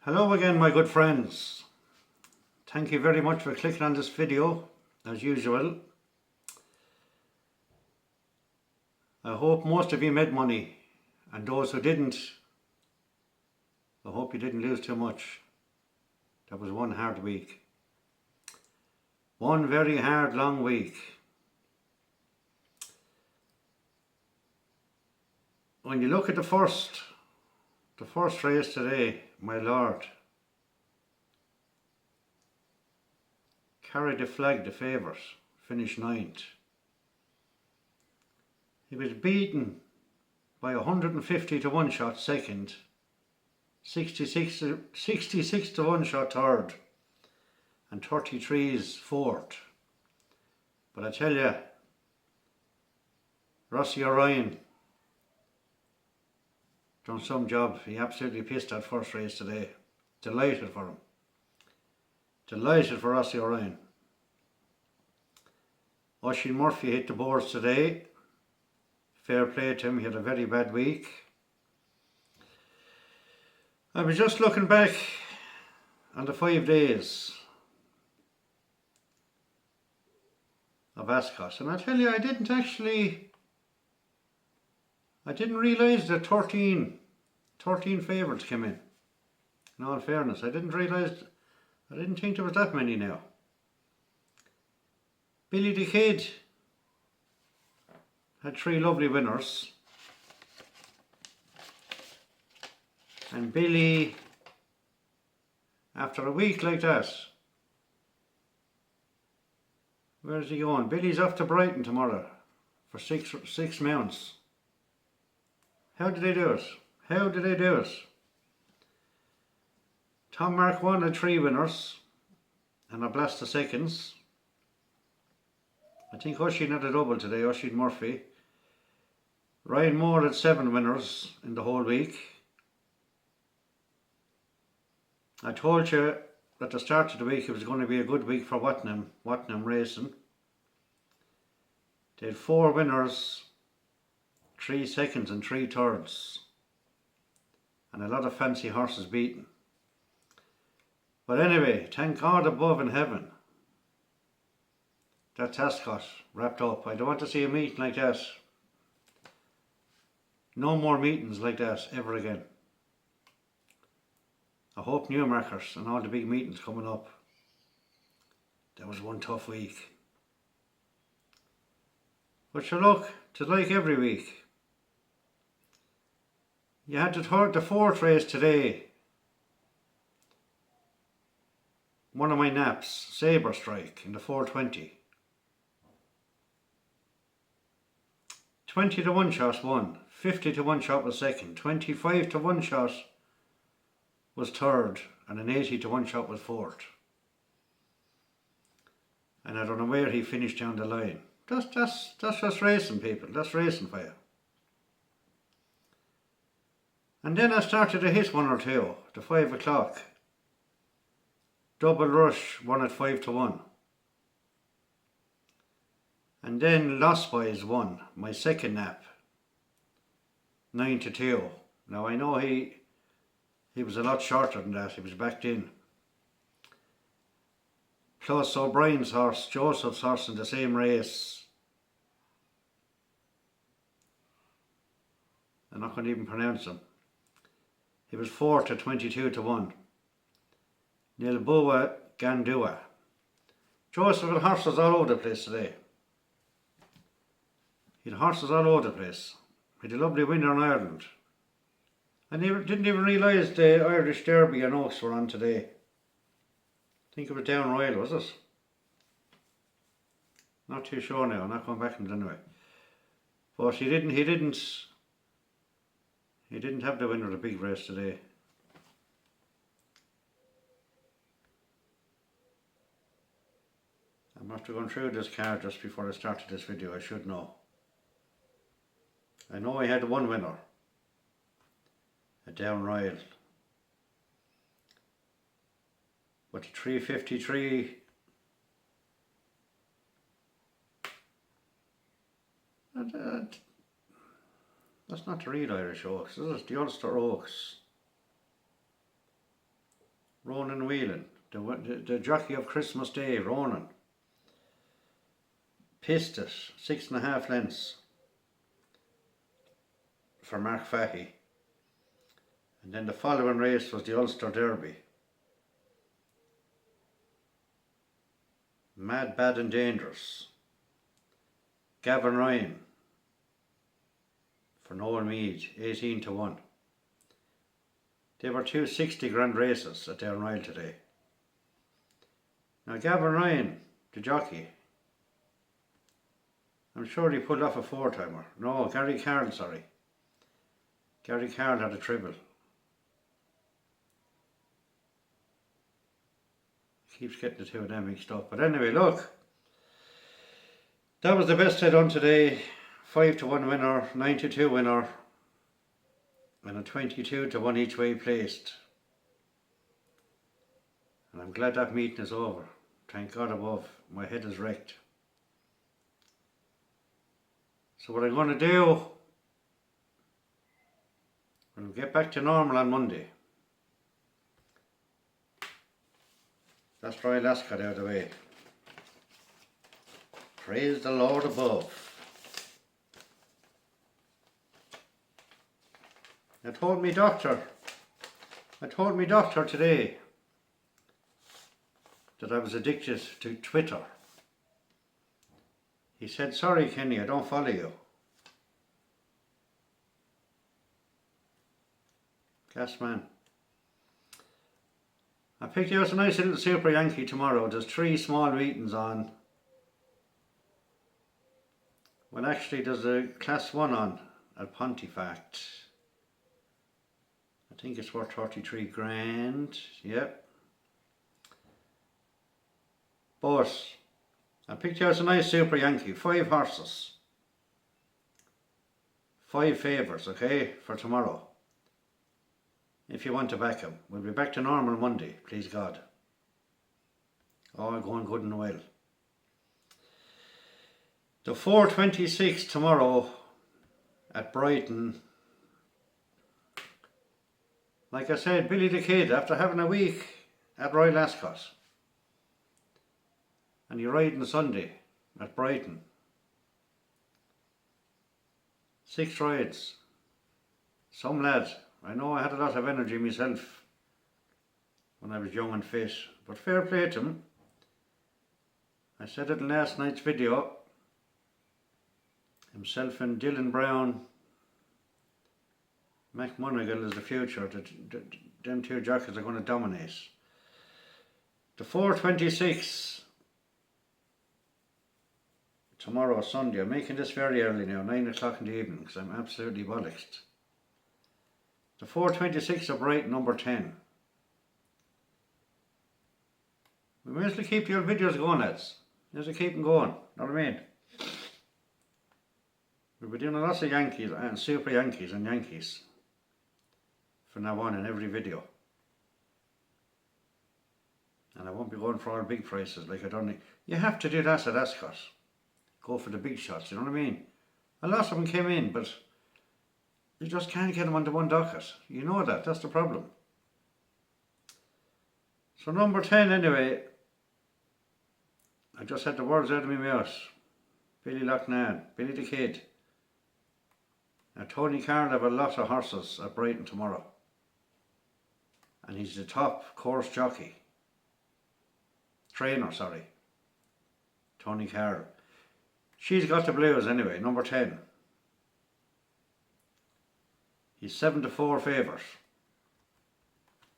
Hello again, my good friends. Thank you very much for clicking on this video as usual. I hope most of you made money, and those who didn't, I hope you didn't lose too much. That was one hard week. One very hard long week. When you look at the first race today, my lord, carried the flag, the favourite, finished 9th. He was beaten by 150 to 1 shot second, 66 to 1 shot third, and 33's fourth. But I tell you, Rossi O'Ryan done some job. He absolutely pissed that first race today. Delighted for him. Delighted for Rossi O'Ryan. Oisin Murphy hit the boards today. Fair play to him, he had a very bad week. I was just looking back on the 5 days of Ascot, and I tell you, I didn't realise that 13 favourites came in. In all fairness, I didn't think there was that many now. Billy the Kid had 3 lovely winners, and Billy, after a week like that, where's he going? Billy's off to Brighton tomorrow for six mounts. How did they do it? How did they do it? Tom Mark 1 had 3 winners and a blast of seconds. I think Oisin had a double today, Oisin Murphy. Ryan Moore had 7 winners in the whole week. I told you at the start of the week it was going to be a good week for Wattenham Racing. They had 4 winners, 3 seconds and 3 thirds, and a lot of fancy horses beaten. But anyway, thank God above in heaven, that's Ascot wrapped up. I don't want to see a meeting like that. No more meetings like that ever again. I hope Newmarkers and all the big meetings coming up. That was one tough week. But sure, look, it's like every week. You had the 4th race today. One of my naps, Sabre Strike in the 420. 20 to 1 shot won, 50 to 1 shot was second, 25 to 1 shot was third, and an 80 to 1 shot was fourth. And I don't know where he finished down the line. That's just racing, people. That's racing for you. And then I started to hit 1 or 2 to 5 o'clock. Double Rush won at 5 to 1. And then Lost Boys won, my second nap, 9 to 2. Now I know he was a lot shorter than that, he was backed in. Plus O'Brien's horse, Joseph's horse in the same race. I'm not going to even pronounce him. He was 4 to 22 to 1. Nilbua Gandua. Joseph had horses all over the place today. He had horses all over the place. He had a lovely winner in Ireland. And he didn't even realise the Irish Derby and Oaks were on today. I think it was Down Royal, was it? Not too sure now, I'm not going back on it anyway. But he didn't have the winner of the big race today. I'm after going through this card just before I started this video, I should know. I know I had 1 winner, a Down Royal. But the 353, that's not the real Irish Oaks, is it? The Ulster Oaks. Ronan Whelan, the jockey of Christmas Day, Ronan. Pissed it, 6.5 lengths for Mark Fahey. And then the following race was the Ulster Derby. Mad, Bad and Dangerous. Gavin Ryan for Noel Meade, 18 to 1. They were two 60 grand races at Downroyal today. Now Gavin Ryan, the jockey, I'm sure he pulled off a 4-timer. No, Gary Carl, sorry. Gary Carl had a triple. Keeps getting the two of them mixed up. But anyway, look. That was the best I done today. 5 to 1 winner, 9 to 2 winner, and a 22 to 1 each way placed. And I'm glad that meeting is over. Thank God above. My head is wrecked. So what I'm going to do, we'll get back to normal on Monday. That's Royal Ascot out of the way. Praise the Lord above. I told me doctor today that I was addicted to Twitter. He said, sorry Kenny, I don't follow you. Gas man. I picked out a nice little Super Yankee tomorrow. There's 3 small meetings on. Well, actually there's a Class 1 on at Pontefract. I think it's worth 33 grand. Yep. But I picked out a nice Super Yankee. 5 horses. 5 favourites, okay, for tomorrow. If you want to back him. We'll be back to normal Monday, please God. All going good and well. The 4:26 tomorrow at Brighton. Like I said, Billy the Kid, after having a week at Royal Ascot, and you're riding Sunday at Brighton. 6 rides. Some lad. I know I had a lot of energy myself when I was young and fit, but fair play to him. I said it in last night's video. Himself and Dylan Brown, Mac Monagle is the future. Them 2 jockeys are going to dominate. The 4:26 tomorrow, Sunday. I'm making this very early now, 9 o'clock in the evening, because I'm absolutely bollocksed. The 4:26 of Brighton, number 10. We may as well keep your videos going, lads. May as well keep them going, know what I mean? We'll be doing lots of Yankees and Super Yankees and Yankees from now on in every video. And I won't be going for all big prices like I done. You have to do that at Ascot. Go for the big shots, you know what I mean? A lot of them came in, but you just can't get them onto one docket. You know that, that's the problem. So number 10 anyway, I just had the words out of my mouth. Billy Loughnane, Billy the Kid. Now Tony Carroll have a lot of horses at Brighton tomorrow. And he's the top course jockey. Trainer, sorry. Tony Carroll. She's got the blues anyway, number 10. He's 7 to 4 favourite.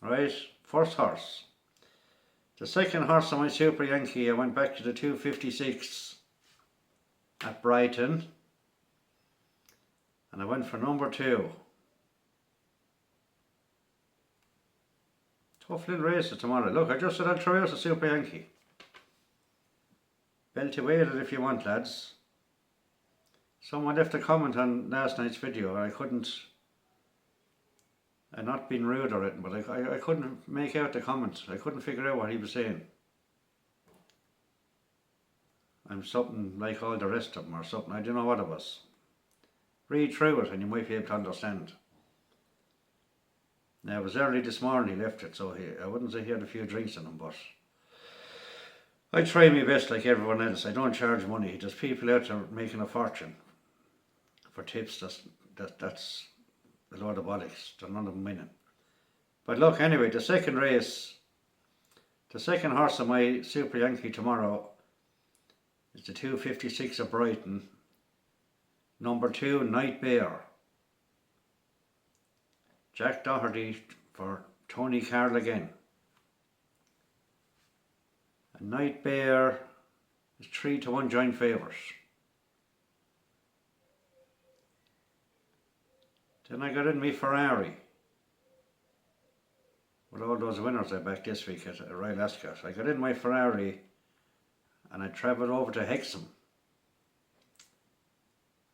Right, first horse. The second horse on my Super Yankee, I went back to the 256 at Brighton. And I went for number 2. Tough little race tomorrow. Look, I just said I'll try out a Super Yankee. Belt away at it if you want, lads. Someone left a comment on last night's video. I'm not being rude or anything, but I couldn't make out the comment. I couldn't figure out what he was saying. I'm something like all the rest of them or something. I don't know what it was. Read through it and you might be able to understand. Now it was early this morning he left it, so I wouldn't say he had a few drinks in him, but I try my best like everyone else. I don't charge money. There's people out there making a fortune for tips. That's a load of bollocks. There's none of them winning. But look, anyway, the second horse of my Super Yankee tomorrow is the 256 of Brighton, number 2, Night Bear. Jack Doherty for Tony Carl again. And Night Bear is 3-1 joint favourite. Then I got in me Ferrari. With all those winners I backed this week at Royal Ascot. I got in my Ferrari and I travelled over to Hexham.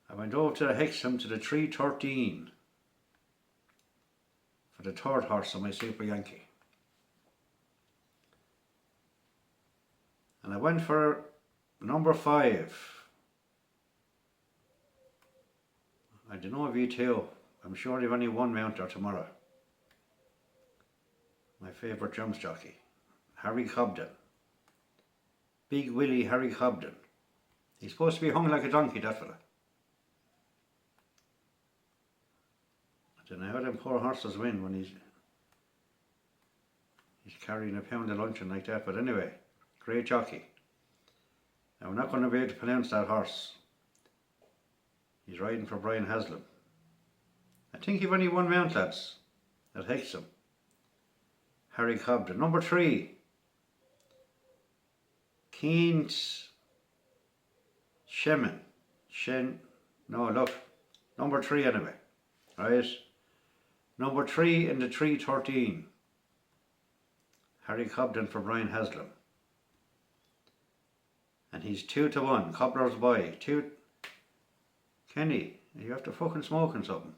I went over to Hexham to the 313 for the third horse of my Super Yankee. And I went for number 5. I don't know V2. I'm sure you've only one mounter tomorrow. My favourite jumps jockey, Harry Cobden. Big Willie Harry Cobden. He's supposed to be hung like a donkey, that fella. I don't know how them poor horses win when he's carrying a pound of luncheon like that, but anyway, great jockey. Now we're not going to be able to pronounce that horse. He's riding for Brian Haslam. I think you've only one mount, lads, at Hexham. Harry Cobden. Number 3, Keens Shemin. Number 3 anyway. Right? Number 3 in the 313. Harry Cobden for Brian Haslam. And he's 2-1. Cobbler's Boy. Kenny, you have to fucking smoking something.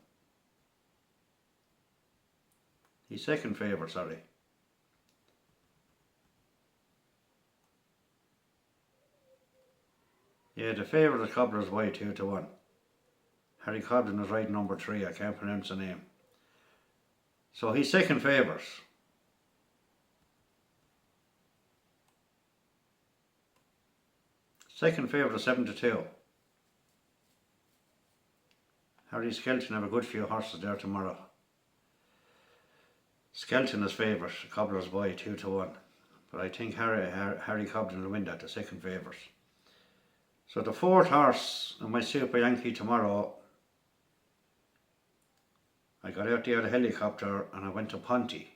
He's second favourite, sorry. Yeah, the favourite is Cobbler's Boy, 2-1. Harry Cobden is riding number 3, I can't pronounce the name. So he's second favourite. Second favourite is 7-2. Harry Skelton have a good few horses there tomorrow. Skelton is favourite, Cobbler's Boy, 2-1. But I think Harry Cobden will win that, the second favourite. So the fourth horse in my Super Yankee tomorrow, I got out there the helicopter and I went to Ponty,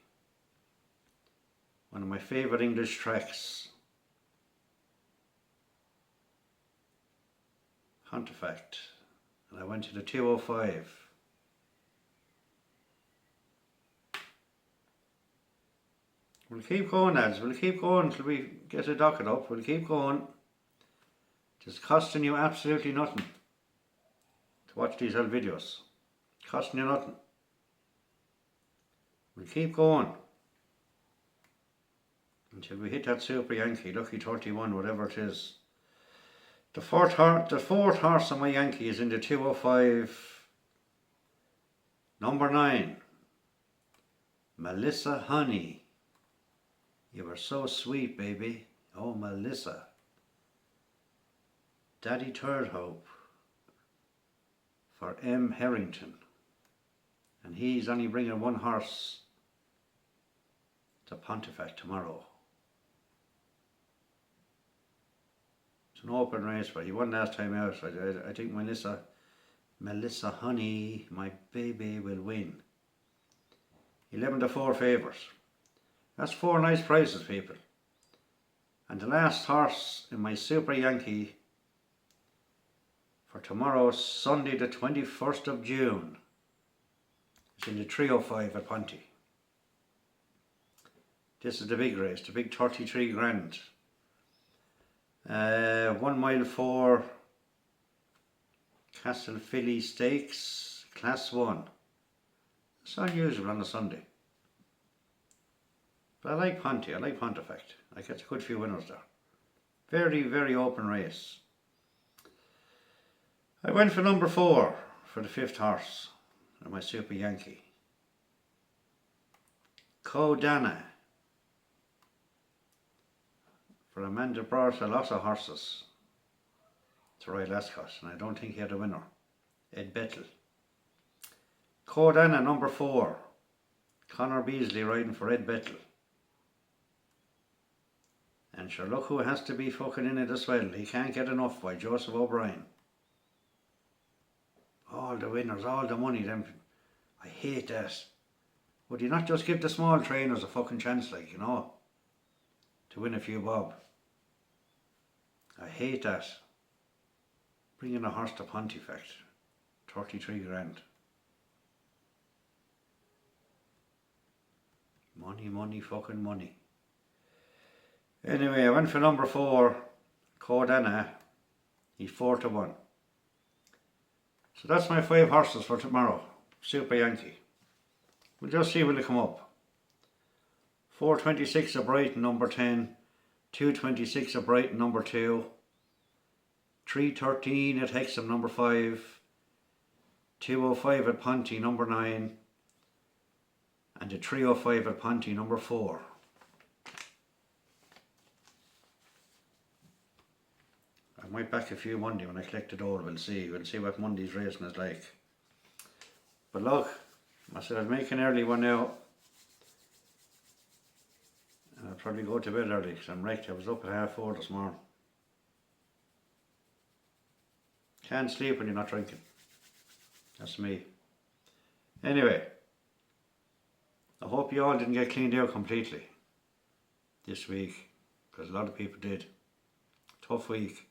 one of my favourite English tracks. Pontefract, and I went to the 205. We'll keep going, lads, we'll keep going till we get the docket up, we'll keep going. It's costing you absolutely nothing to watch these old videos. Costing you nothing. We'll keep going until we hit that Super Yankee, lucky 31, whatever it is. The fourth horse on my Yankee is in the 205. Number 9, Melissa Honey. You were so sweet, baby. Oh, Melissa. Daddy Third Hope for M. Harrington. And he's only bringing one horse to Pontefract tomorrow. It's an open race, but he won last time out. I think Melissa Honey, my baby, will win. 11-4 favourite. That's 4 nice prices, people. And the last horse in my Super Yankee for tomorrow, Sunday the 21st of June, is in the 305 at Ponty. This is the big race, the big 33 grand. 1 mile 4 Castle Philly Stakes, Class 1. It's unusual on a Sunday. But I like Ponty, I like Pontefract. I get a good few winners there. Very, very open race. I went for number 4 for the 5th horse of my Super Yankee. Codana. For a man that brought a lot of horses to ride Ascot, and I don't think he had a winner. Ed Bettel. Codana number 4. Conor Beasley riding for Ed Bettel. And sure, look who has to be fucking in it as well. He can't get enough by Joseph O'Brien. All the winners, all the money, them. I hate that. Would you not just give the small trainers a fucking chance, like, you know, to win a few bob? I hate that. Bringing a horse to Pontefract, 33 grand. Money, money, fucking money. Anyway, I went for number 4, Codana. He's 4-1. So that's my 5 horses for tomorrow. Super Yankee. We'll just see will they come up. 426 of Brighton, number 10. 226 of Brighton, number 2. 313 at Hexham, number 5. 205 at Ponty, number 9. And a 305 at Ponty, number 4. I might back a few Monday when I collect it all. We'll see what Monday's racing is like. But look, I said I'd make an early one now. And I'll probably go to bed early because I'm wrecked. I was up at 4:30 this morning. Can't sleep when you're not drinking. That's me. Anyway, I hope you all didn't get cleaned out completely this week, because a lot of people did. Tough week.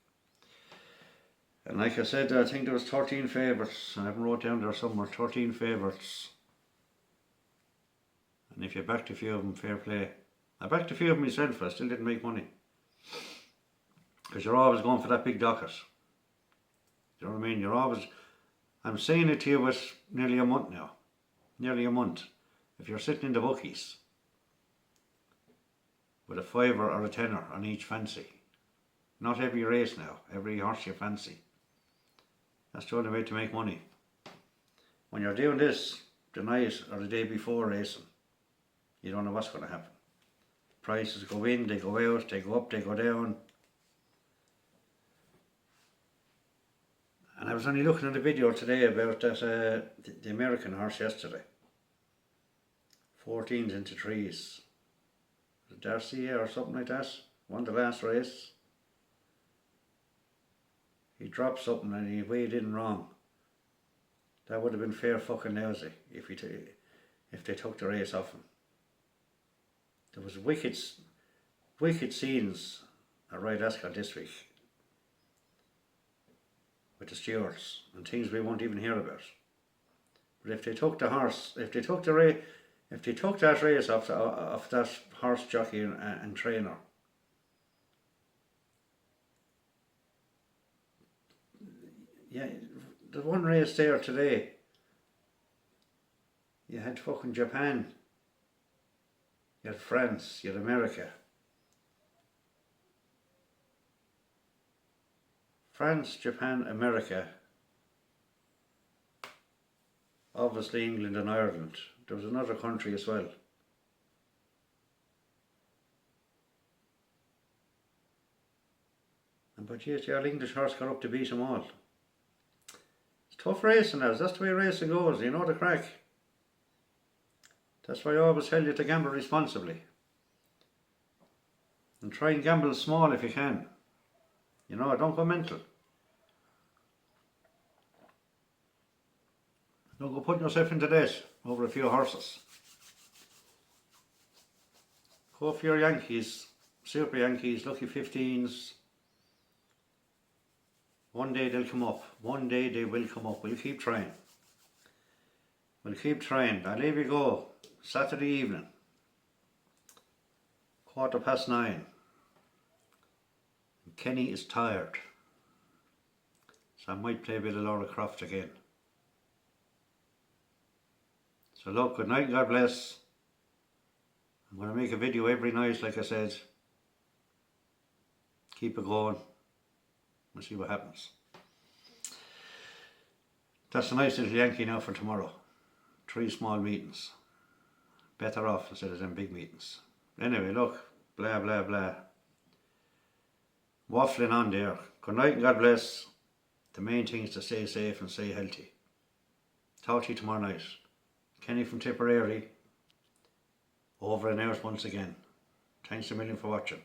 And like I said, I think there was 13 favourites. I haven't wrote down there somewhere, 13 favourites. And if you backed a few of them, fair play. I backed a few of them myself, but I still didn't make money. Because you're always going for that big docket. You know what I mean? You're always... I'm saying it to you with nearly a month now. Nearly a month. If you're sitting in the bookies with a £5 or a £10 on each fancy. Not every race now, every horse you fancy. That's the only way to make money. When you're doing this the night or the day before racing, you don't know what's going to happen. Prices go in, they go out, they go up, they go down. And I was only looking at a video today about that the American horse yesterday. 14s into 3s. Darcy or something like that. Won the last race. He dropped something and he weighed in wrong. That would have been fair fucking lousy if they took the race off him. There was wicked scenes at Ride Ascot this week with the stewards and things we won't even hear about. But if they took the horse, if they took that race off that horse jockey and trainer, yeah, the one race there today, you had fucking Japan, you had France, you had America. France, Japan, America, obviously England and Ireland. There was another country as well. But yes, the old English horse got up to beat them all. It's tough racing now, that's the way racing goes, you know the crack. That's why I always tell you to gamble responsibly. And try and gamble small if you can. You know, don't go mental. Don't go putting yourself into debt over a few horses. Go for your Yankees, Super Yankees, lucky 15s. One day they'll come up. One day they will come up. We'll keep trying. We'll keep trying. I'll leave you go. Saturday evening. 9:15. Kenny is tired. So I might play a bit of Laura Croft again. So look, good night, God bless. I'm going to make a video every night, like I said. Keep it going. We'll see what happens. That's a nice little Yankee now for tomorrow. 3 small meetings. Better off instead of them big meetings. Anyway, look, blah blah blah. Waffling on there. Good night and God bless. The main thing is to stay safe and stay healthy. Talk to you tomorrow night. Kenny from Tipperary. Over and out once again. Thanks a million for watching.